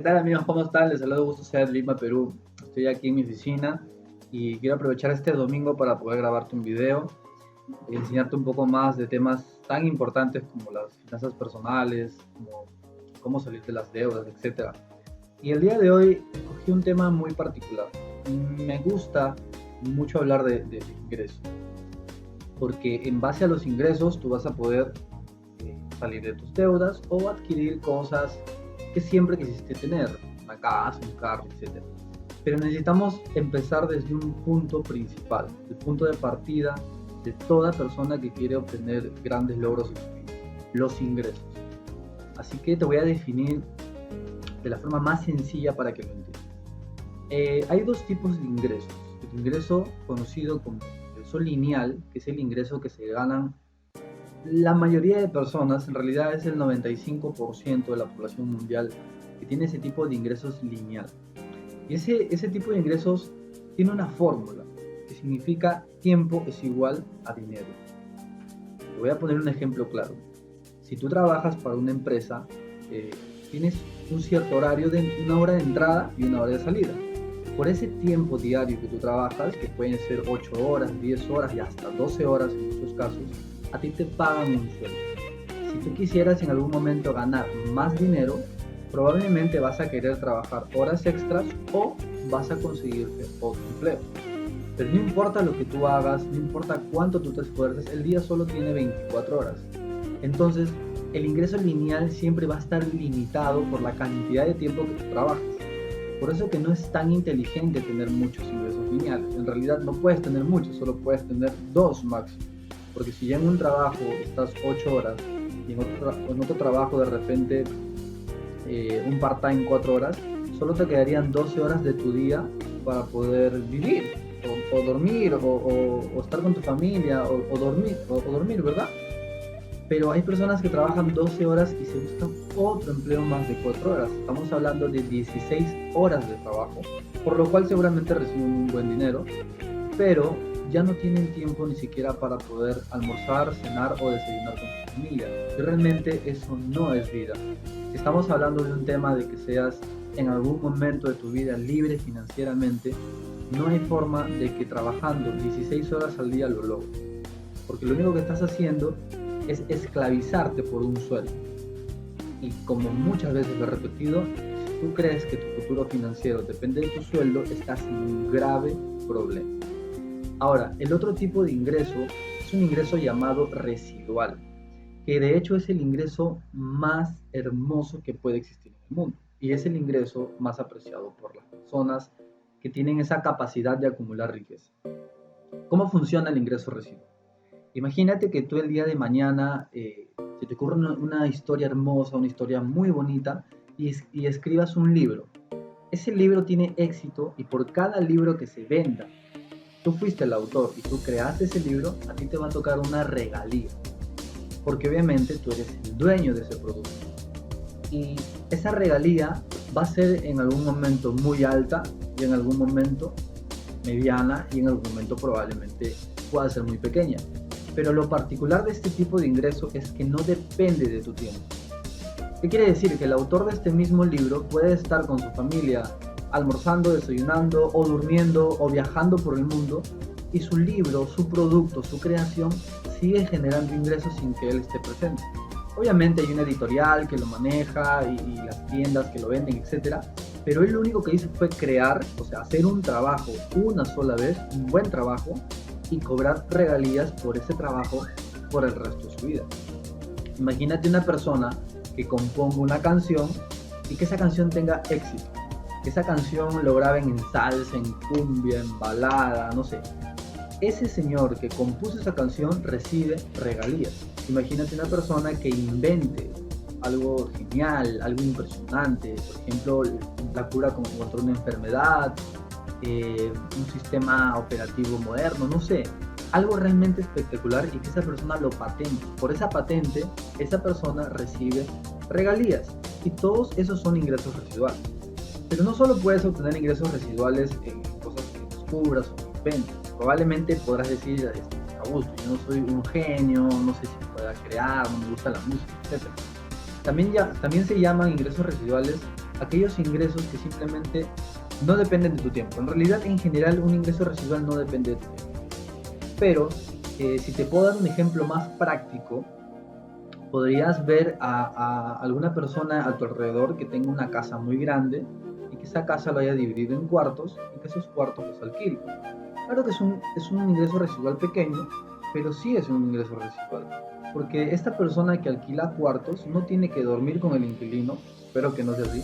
¿Qué tal amigos? ¿Cómo están? Les saludo Gusto Sea de Lima, Perú. Estoy aquí en mi oficina y quiero aprovechar este domingo para poder grabarte un video y enseñarte un poco más de temas tan importantes como las finanzas personales, como cómo salir de las deudas, etcétera. Y el día de hoy escogí un tema muy particular. Me gusta mucho hablar de ingresos, porque en base a los ingresos tú vas a poder salir de tus deudas o adquirir cosas que siempre quisiste tener, una casa, un carro, etc. Pero necesitamos empezar desde un punto principal, el punto de partida de toda persona que quiere obtener grandes logros en su vida, los ingresos. Así que te voy a definir de la forma más sencilla para que lo entiendas. Hay dos tipos de ingresos. El ingreso conocido como ingreso lineal, que es el ingreso que se ganan la mayoría de personas, en realidad es el 95% de la población mundial que tiene ese tipo de ingresos lineal. Y ese tipo de ingresos tiene una fórmula que significa tiempo es igual a dinero. Te voy a poner un ejemplo claro. Si tú trabajas para una empresa, tienes un cierto horario de una hora de entrada y una hora de salida. Por ese tiempo diario que tú trabajas, que pueden ser 8 horas, 10 horas y hasta 12 horas en muchos casos, a ti te pagan un sueldo. Si tú quisieras en algún momento ganar más dinero, probablemente vas a querer trabajar horas extras o vas a conseguirte otro empleo. Pero no importa lo que tú hagas, no importa cuánto tú te esfuerces, el día solo tiene 24 horas. Entonces, el ingreso lineal siempre va a estar limitado por la cantidad de tiempo que tú trabajas. Por eso que no es tan inteligente tener muchos ingresos lineales. En realidad no puedes tener muchos, solo puedes tener 2 máximo. Porque si ya en un trabajo estás 8 horas y en otro trabajo de repente un part-time 4 horas, solo te quedarían 12 horas de tu día para poder vivir, o dormir, o estar con tu familia, o dormir, ¿verdad? Pero hay personas que trabajan 12 horas y se buscan otro empleo más de 4 horas. Estamos hablando de 16 horas de trabajo, por lo cual seguramente reciben un buen dinero, pero ya no tienen tiempo ni siquiera para poder almorzar, cenar o desayunar con su familia. Y realmente eso no es vida. Si estamos hablando de un tema de que seas en algún momento de tu vida libre financieramente, no hay forma de que trabajando 16 horas al día lo logres. Porque lo único que estás haciendo es esclavizarte por un sueldo. Y como muchas veces lo he repetido, si tú crees que tu futuro financiero depende de tu sueldo, estás en un grave problema. Ahora, el otro tipo de ingreso es un ingreso llamado residual, que de hecho es el ingreso más hermoso que puede existir en el mundo y es el ingreso más apreciado por las personas que tienen esa capacidad de acumular riqueza. ¿Cómo funciona el ingreso residual? Imagínate que tú el día de mañana se te ocurre una historia hermosa, una historia muy bonita y escribas un libro. Ese libro tiene éxito y por cada libro que se venda, tú fuiste el autor y tú creaste ese libro, a ti te va a tocar una regalía, porque obviamente tú eres el dueño de ese producto. Y esa regalía va a ser en algún momento muy alta y en algún momento mediana y en algún momento probablemente pueda ser muy pequeña. Pero lo particular de este tipo de ingreso es que no depende de tu tiempo. ¿Qué quiere decir? Que el autor de este mismo libro puede estar con su familia almorzando, desayunando o durmiendo o viajando por el mundo y su libro, su producto, su creación sigue generando ingresos sin que él esté presente. Obviamente hay una editorial que lo maneja y las tiendas que lo venden, etc. Pero él lo único que hizo fue crear, o sea, hacer un trabajo una sola vez, un buen trabajo, y cobrar regalías por ese trabajo por el resto de su vida. Imagínate una persona que componga una canción y que esa canción tenga éxito. Que esa canción lo graben en salsa, en cumbia, en balada, no sé. Ese señor que compuso esa canción recibe regalías. Imagínate una persona que invente algo genial, algo impresionante, por ejemplo, la cura contra una enfermedad, un sistema operativo moderno, no sé, algo realmente espectacular y que esa persona lo patente. Por esa patente, esa persona recibe regalías y todos esos son ingresos residuales. Pero no solo puedes obtener ingresos residuales en cosas que descubras o inventas. Probablemente podrás decir, Augusto, yo no soy un genio, no sé si pueda crear, no me gusta la música, etc. También se llaman ingresos residuales aquellos ingresos que simplemente no dependen de tu tiempo. En realidad, en general, un ingreso residual no depende de tu tiempo. Pero si te puedo dar un ejemplo más práctico, podrías ver a alguna persona a tu alrededor que tenga una casa muy grande y que esa casa lo haya dividido en cuartos y que esos cuartos los alquile. Claro que es un ingreso residual pequeño, pero sí es un ingreso residual. Porque esta persona que alquila cuartos no tiene que dormir con el inquilino, espero que no sea así,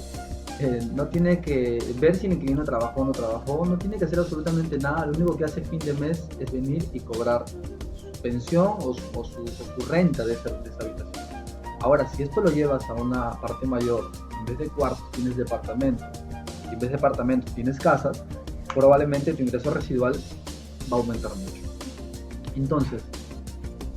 no tiene que ver si el inquilino trabajó o no trabajó, no tiene que hacer absolutamente nada, lo único que hace fin de mes es venir y cobrar su pensión o su renta de esa habitación. Ahora, si esto lo llevas a una parte mayor, en vez de cuartos tienes departamentos, y en vez de departamentos tienes casas, probablemente tu ingreso residual va a aumentar mucho. Entonces,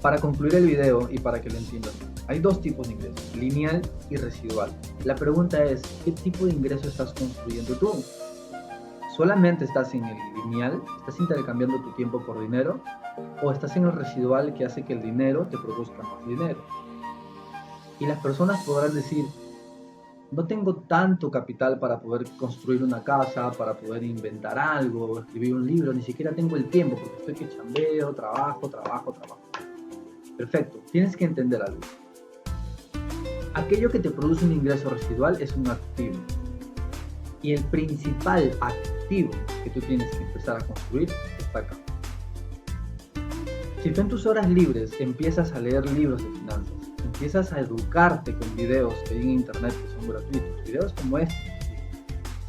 para concluir el video y para que lo entiendan, hay dos tipos de ingresos, lineal y residual. La pregunta es, ¿qué tipo de ingreso estás construyendo tú? ¿Solamente estás en el lineal, estás intercambiando tu tiempo por dinero? ¿O estás en el residual que hace que el dinero te produzca más dinero? Y las personas podrán decir, no tengo tanto capital para poder construir una casa, para poder inventar algo, escribir un libro, ni siquiera tengo el tiempo porque estoy que chambeo, trabajo. Perfecto, tienes que entender algo. Aquello que te produce un ingreso residual es un activo. Y el principal activo que tú tienes que empezar a construir está acá. Si tú en tus horas libres empiezas a leer libros de finanzas, empiezas a educarte con videos que hay en internet que son gratuitos, videos como este,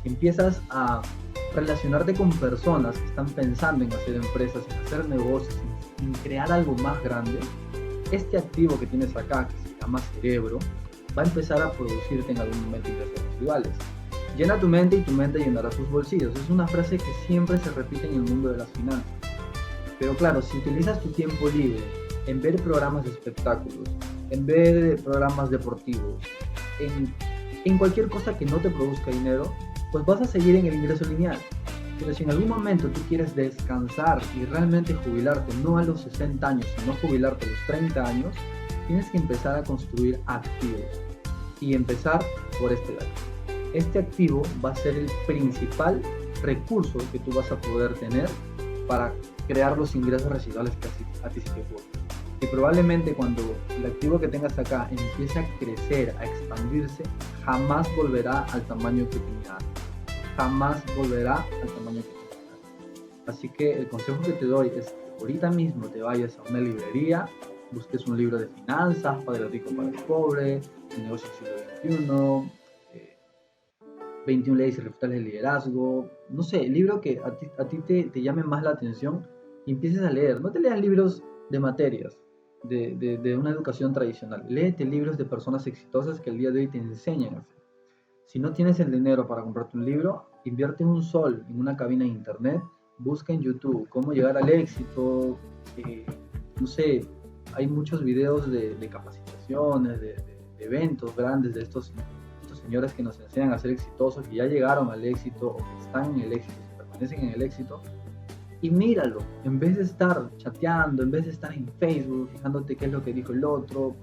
si empiezas a relacionarte con personas que están pensando en hacer empresas, en hacer negocios, en crear algo más grande, este activo que tienes acá, que se llama cerebro, va a empezar a producirte en algún momento ingresos residuales. Llena tu mente y tu mente llenará tus bolsillos. Es una frase que siempre se repite en el mundo de las finanzas. Pero claro, si utilizas tu tiempo libre en ver programas de espectáculos, en ver programas deportivos, en cualquier cosa que no te produzca dinero, pues vas a seguir en el ingreso lineal. Pero si en algún momento tú quieres descansar y realmente jubilarte, no a los 60 años, sino jubilarte a los 30 años, tienes que empezar a construir activos y empezar por este lado. Este activo va a ser el principal recurso que tú vas a poder tener para crear los ingresos residuales que a ti se te ocurren. Y probablemente cuando el activo que tengas acá empiece a crecer, a expandirse, jamás volverá al tamaño que tenía antes. Jamás volverá al tamaño que tenía antes. Así que el consejo que te doy es que ahorita mismo te vayas a una librería, busques un libro de finanzas, Padre Rico para el Pobre, El Negocio del Siglo XXI, 21 leyes irrefutables de liderazgo, no sé, el libro que a ti te llame más la atención y empieces a leer. No te leas libros de materias, de una educación tradicional. Léete libros de personas exitosas que el día de hoy te enseñan a hacer. Si no tienes el dinero para comprarte un libro, invierte un sol en una cabina de internet, busca en YouTube cómo llegar al éxito, no sé, hay muchos videos de capacitaciones, de eventos grandes de estos señores que nos enseñan a ser exitosos, que ya llegaron al éxito o que están en el éxito, que permanecen en el éxito, y míralo, en vez de estar chateando, en vez de estar en Facebook, fijándote qué es lo que dijo el otro,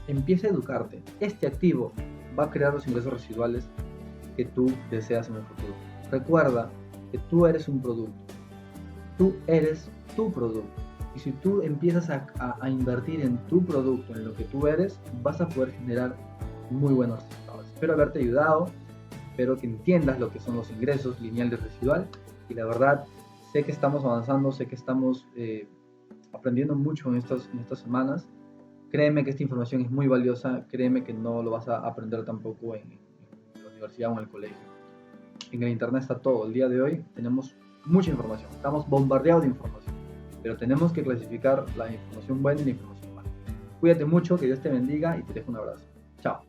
empieza a educarte. Este activo va a crear los ingresos residuales que tú deseas en el futuro. Recuerda que tú eres un producto, tú eres tu producto. Y si tú empiezas a invertir en tu producto, en lo que tú eres, vas a poder generar muy buenos resultados. Espero haberte ayudado, espero que entiendas lo que son los ingresos lineal y residual. Y la verdad, sé que estamos avanzando, sé que estamos aprendiendo mucho en estas semanas. Créeme que esta información es muy valiosa, créeme que no lo vas a aprender tampoco en la universidad o en el colegio. En el internet está todo. El día de hoy tenemos mucha información, estamos bombardeados de información, pero tenemos que clasificar la información buena y la información mala. Cuídate mucho, que Dios te bendiga y te dejo un abrazo. Chao.